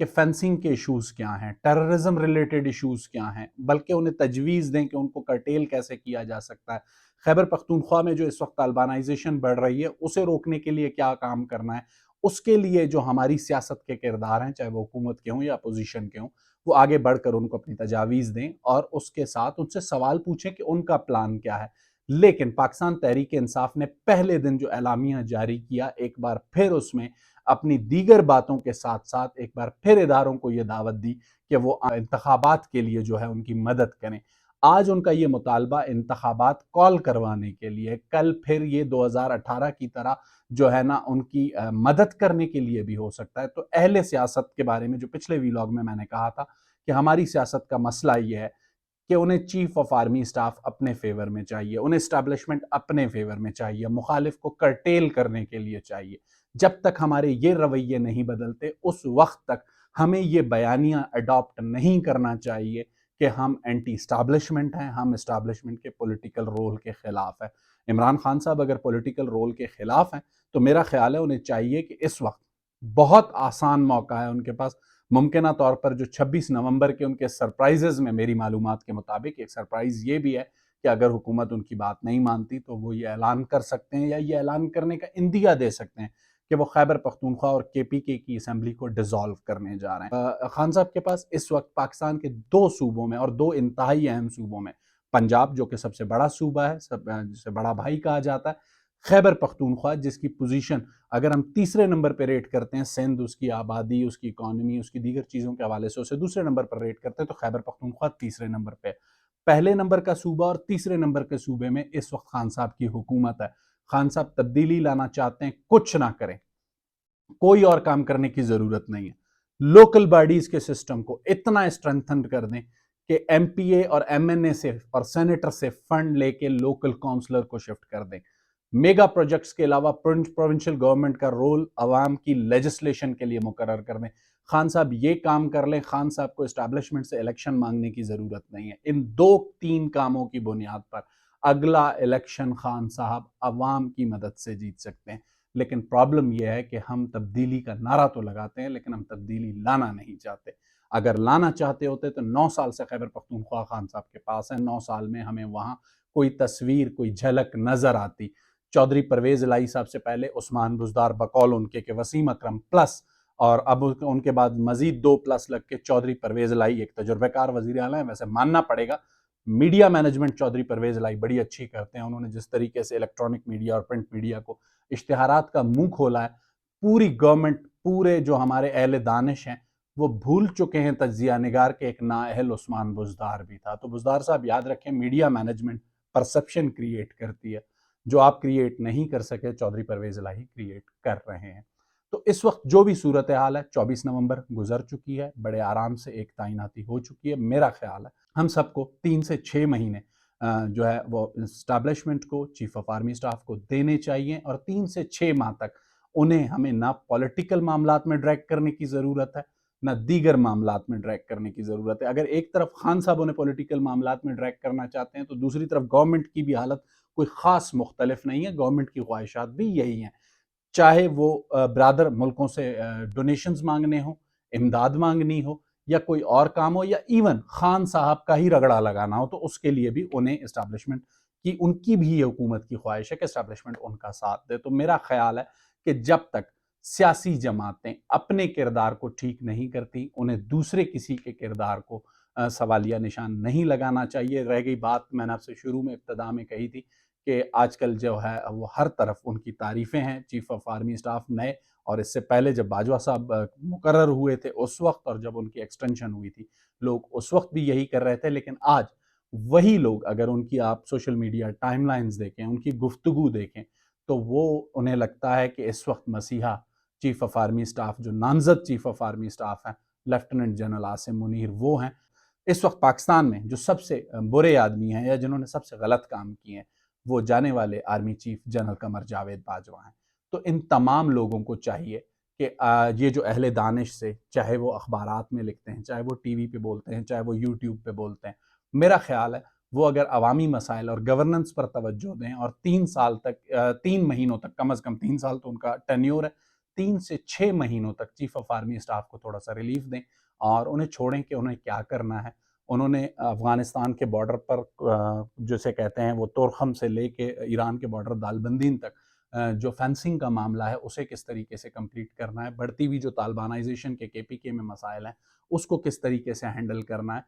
کہ فینسنگ کے ایشوز کیا ہیں، ٹیررزم ریلیٹڈ ایشوز کیا ہیں، بلکہ انہیں تجویز دیں کہ ان کو کرٹیل کیسے کیا جا سکتا ہے، خیبر پختونخوا میں جو اس وقت طالبانائزیشن بڑھ رہی ہے اسے روکنے کے لیے کیا کام کرنا ہے، اس کے لیے جو ہماری سیاست کے کردار ہیں چاہے وہ حکومت کے ہوں یا اپوزیشن کے ہوں، وہ آگے بڑھ کر ان کو اپنی تجاویز دیں اور اس کے ساتھ ان سے سوال پوچھیں کہ ان کا پلان کیا ہے۔ لیکن پاکستان تحریک انصاف نے پہلے دن جو اعلامیہ جاری کیا، ایک بار پھر اس میں اپنی دیگر باتوں کے ساتھ ساتھ ایک بار پھر اداروں کو یہ دعوت دی کہ وہ انتخابات کے لیے جو ہے ان کی مدد کریں۔ آج ان کا یہ مطالبہ انتخابات کال کروانے کے لیے، کل پھر یہ 2018 کی طرح جو ہے نا ان کی مدد کرنے کے لیے بھی ہو سکتا ہے۔ تو اہل سیاست کے بارے میں جو پچھلے ویلاگ میں نے کہا تھا کہ ہماری سیاست کا مسئلہ یہ ہے کہ انہیں چیف آف آرمی سٹاف اپنے فیور میں چاہیے، انہیں اسٹیبلشمنٹ اپنے فیور میں چاہیے، مخالف کو کرٹیل کرنے کے لیے چاہیے۔ جب تک ہمارے یہ رویے نہیں بدلتے اس وقت تک ہمیں یہ بیانیہ اڈاپٹ نہیں کرنا چاہیے کہ ہم اینٹی اسٹیبلشمنٹ ہیں، ہم اسٹیبلشمنٹ کے پولیٹیکل رول کے خلاف ہیں۔ عمران خان صاحب اگر پولیٹیکل رول کے خلاف ہیں تو میرا خیال ہے انہیں چاہیے کہ اس وقت بہت آسان موقع ہے ان کے پاس، ممکنہ طور پر جو 26 نومبر کے ان کے سرپرائزز میں میری معلومات کے مطابق ایک سرپرائز یہ بھی ہے کہ اگر حکومت ان کی بات نہیں مانتی تو وہ یہ اعلان کر سکتے ہیں یا یہ اعلان کرنے کا عندیہ دے سکتے ہیں کہ وہ خیبر پختونخوا اور کے پی کے کی اسمبلی کو ڈیزالو کرنے جا رہے ہیں۔ خان صاحب کے پاس اس وقت پاکستان کے 2 صوبوں میں اور 2 انتہائی اہم صوبوں میں، پنجاب جو کہ سب سے بڑا صوبہ ہے، جسے بڑا بھائی کہا جاتا ہے، خیبر پختونخوا جس کی پوزیشن اگر ہم تیسرے نمبر پہ ریٹ کرتے ہیں، سندھ اس کی آبادی، اس کی اکانومی، اس کی دیگر چیزوں کے حوالے سے اسے دوسرے نمبر پر ریٹ کرتے ہیں، تو خیبر پختونخوا تیسرے نمبر پہ۔ پہلے نمبر کا صوبہ اور تیسرے نمبر کے صوبے میں اس وقت خان صاحب کی حکومت ہے۔ خان صاحب تبدیلی لانا چاہتے ہیں، کچھ نہ کریں، کوئی اور کام کرنے کی ضرورت نہیں ہے۔ لوکل باڈیز کے سسٹم کو اتنا اسٹرینتھن کر دیں کہ ایم پی اے اور ایم این اے سے اور سینیٹر سے فنڈ لے کے لوکل کونسلر کو شفٹ کر دیں۔ میگا پروجیکٹس کے علاوہ پروونشل گورنمنٹ کا رول عوام کی لیجسلیشن کے لیے مقرر کر دیں۔ خان صاحب یہ کام کر لیں، خان صاحب کو اسٹیبلشمنٹ سے الیکشن مانگنے کی ضرورت نہیں ہے۔ ان 2-3 کاموں کی بنیاد پر اگلا الیکشن خان صاحب عوام کی مدد سے جیت سکتے ہیں۔ لیکن پرابلم یہ ہے کہ ہم تبدیلی کا نعرہ تو لگاتے ہیں لیکن ہم تبدیلی لانا نہیں چاہتے۔ اگر لانا چاہتے ہوتے تو 9 سال سے خیبر پختونخوا خان صاحب کے پاس ہے، 9 سال میں ہمیں وہاں کوئی تصویر، کوئی جھلک نظر آتی۔ چودھری پرویز الہی صاحب سے پہلے عثمان بزدار بقول ان کے کہ وسیم اکرم پلس، اور اب ان کے بعد مزید 2 پلس لگ کے چودھری پرویز الہی ایک تجربہ کار وزیر اعلیٰ ہیں۔ ویسے ماننا پڑے گا میڈیا مینجمنٹ چودھری پرویز الہی بڑی اچھی کرتے ہیں، انہوں نے جس طریقے سے الیکٹرانک میڈیا اور پرنٹ میڈیا کو اشتہارات کا منہ کھولا ہے، پوری گورنمنٹ، پورے جو ہمارے اہل دانش ہیں وہ بھول چکے ہیں تجزیہ نگار کے ایک نااہل عثمان بزدار بھی تھا۔ تو بزدار صاحب یاد رکھیں، میڈیا مینجمنٹ پرسپشن کریٹ کرتی ہے، جو آپ کریٹ نہیں کر سکے چودھری پرویز الہی کریٹ کر رہے ہیں۔ تو اس وقت جو بھی صورتحال ہے، 24 نومبر گزر چکی ہے، بڑے آرام سے ایک تعیناتی ہو چکی ہے۔ میرا خیال ہے ہم سب کو 3 سے 6 مہینے جو ہے وہ اسٹیبلشمنٹ کو، چیف آف آرمی سٹاف کو دینے چاہیے، اور 3 سے 6 ماہ تک انہیں ہمیں نہ پولیٹیکل معاملات میں ڈریگ کرنے کی ضرورت ہے، نہ دیگر معاملات میں ڈریگ کرنے کی ضرورت ہے۔ اگر ایک طرف خان صاحب انہیں پولیٹیکل معاملات میں ڈریگ کرنا چاہتے ہیں تو دوسری طرف گورنمنٹ کی بھی حالت کوئی خاص مختلف نہیں ہے، گورنمنٹ کی خواہشات بھی یہی ہیں، چاہے وہ برادر ملکوں سے ڈونیشنز مانگنے ہوں، امداد مانگنی ہو، یا کوئی اور کام ہو، یا ایون خان صاحب کا ہی رگڑا لگانا ہو، تو اس کے لیے بھی انہیں اسٹیبلشمنٹ کی، ان کی بھی یہ حکومت کی خواہش ہے کہ اسٹیبلشمنٹ ان کا ساتھ دے۔ تو میرا خیال ہے کہ جب تک سیاسی جماعتیں اپنے کردار کو ٹھیک نہیں کرتی، انہیں دوسرے کسی کے کردار کو سوالیہ نشان نہیں لگانا چاہیے۔ رہ گئی بات، میں نے آپ سے شروع میں ابتدا میں کہی تھی کہ آج کل جو ہے وہ ہر طرف ان کی تعریفیں ہیں، چیف آف آرمی سٹاف نئے، اور اس سے پہلے جب باجوہ صاحب مقرر ہوئے تھے اس وقت، اور جب ان کی ایکسٹینشن ہوئی تھی، لوگ اس وقت بھی یہی کر رہے تھے۔ لیکن آج وہی لوگ اگر ان کی آپ سوشل میڈیا ٹائم لائنز دیکھیں، ان کی گفتگو دیکھیں، تو وہ انہیں لگتا ہے کہ اس وقت مسیحا چیف آف آرمی سٹاف، جو نامزد چیف آف آرمی سٹاف ہیں، لیفٹیننٹ جنرل عاصم منیر، وہ ہیں۔ اس وقت پاکستان میں جو سب سے برے آدمی ہیں یا جنہوں نے سب سے غلط کام کیے ہیں، وہ جانے والے army chief general Qamar Javed Bajwa ہیں۔ تو ان تمام لوگوں کو چاہیے کہ یہ جو اہل دانش سے، چاہے وہ اخبارات میں لکھتے ہیں، چاہے وہ ٹی وی پہ بولتے ہیں، چاہے وہ یوٹیوب پہ بولتے ہیں، میرا خیال ہے وہ اگر عوامی مسائل اور گورننس پر توجہ دیں اور 3 سال تک، 3 مہینوں تک، کم از کم 3 سال تو ان کا ٹینیور ہے، 3 سے 6 مہینوں تک چیف آف آرمی اسٹاف کو تھوڑا سا ریلیف دیں اور انہیں چھوڑیں کہ انہیں کیا کرنا ہے. انہوں نے افغانستان کے بارڈر پر جسے کہتے ہیں وہ تورخم سے لے کے ایران کے بارڈر دالبندین تک جو فینسنگ کا معاملہ ہے اسے کس طریقے سے کمپلیٹ کرنا ہے, بڑھتی ہوئی جو طالبانائزیشن کے KPK میں مسائل ہیں اس کو کس طریقے سے ہینڈل کرنا ہے,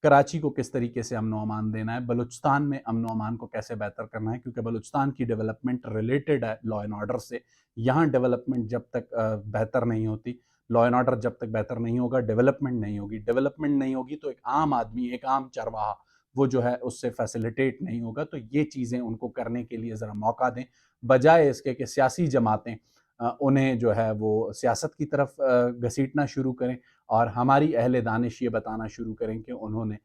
کراچی کو کس طریقے سے امن و امان دینا ہے, بلوچستان میں امن و امان کو کیسے بہتر کرنا ہے, کیونکہ بلوچستان کی ڈیولپمنٹ ریلیٹڈ ہے لا اینڈ آرڈر سے. یہاں ڈیولپمنٹ جب تک بہتر نہیں ہوتی, لا اینڈ آرڈر جب تک بہتر نہیں ہوگا, ڈیولپمنٹ نہیں ہوگی. ڈیولپمنٹ نہیں ہوگی تو ایک عام آدمی, ایک عام چرواہا وہ جو ہے اس سے فیسیلیٹیٹ نہیں ہوگا. تو یہ چیزیں ان کو کرنے کے لیے ذرا موقع دیں, بجائے اس کے کہ سیاسی جماعتیں انہیں جو ہے وہ سیاست کی طرف گھسیٹنا شروع کریں اور ہماری اہل دانش یہ بتانا شروع کریں کہ انہوں نے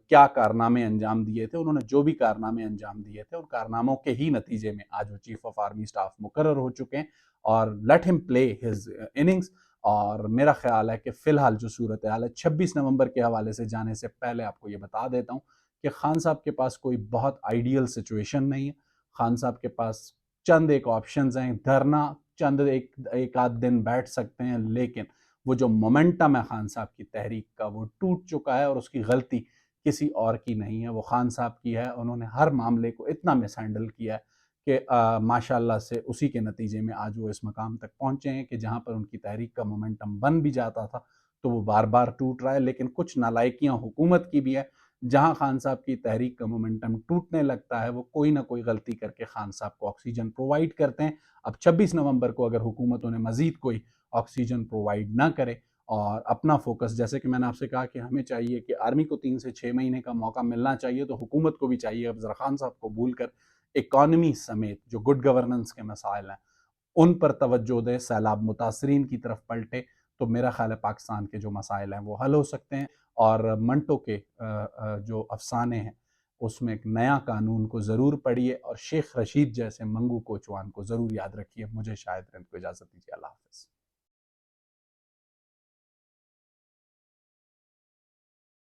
کیا کارنامے انجام دیے تھے. انہوں نے جو بھی کارنامے انجام دیے تھے ان کارناموں کے ہی نتیجے میں آج وہ چیف آف آرمی اسٹاف مقرر ہو چکے ہیں, اور لیٹ ہم پلے ہز اننگز. اور میرا خیال ہے کہ فی الحال جو صورتحال ہے 26 نومبر کے حوالے سے جانے سے پہلے آپ کو یہ بتا دیتا ہوں کہ خان صاحب کے پاس کوئی بہت آئیڈیل سچویشن نہیں ہے. خان صاحب کے پاس چند ایک آپشنز ہیں, دھرنا, چند ایک آدھ دن بیٹھ سکتے ہیں, لیکن وہ جو مومنٹم ہے خان صاحب کی تحریک کا وہ ٹوٹ چکا ہے, اور اس کی غلطی کسی اور کی نہیں ہے, وہ خان صاحب کی ہے. انہوں نے ہر معاملے کو اتنا مس ہینڈل کیا ہے کہ ماشاءاللہ سے اسی کے نتیجے میں آج وہ اس مقام تک پہنچے ہیں کہ جہاں پر ان کی تحریک کا مومنٹم بن بھی جاتا تھا تو وہ بار بار ٹوٹ رہا ہے. لیکن کچھ نالائکیاں حکومت کی بھی ہے, جہاں خان صاحب کی تحریک کا مومنٹم ٹوٹنے لگتا ہے وہ کوئی نہ کوئی غلطی کر کے خان صاحب کو آکسیجن پرووائڈ کرتے ہیں. اب 26 نومبر کو اگر حکومت انہیں مزید کوئی آکسیجن پرووائڈ نہ کرے اور اپنا فوکس, جیسے کہ میں نے آپ سے کہا کہ ہمیں چاہیے کہ آرمی کو 3 سے 6 مہینے کا موقع ملنا چاہیے, تو حکومت کو بھی چاہیے افضل خان صاحب کو بھول کر اکانومی سمیت جو گڈ گورننس کے مسائل ہیں ان پر توجہ دے, سیلاب متاثرین کی طرف پلٹے, تو میرا خیال ہے پاکستان کے جو مسائل ہیں وہ حل ہو سکتے ہیں. اور منٹو کے جو افسانے ہیں اس میں ایک نیا قانون کو ضرور پڑھیے, اور شیخ رشید جیسے منگو کوچوان کو ضرور یاد رکھیے. مجھے شاہد رند کو اجازت دیجیے. اللہ حافظ.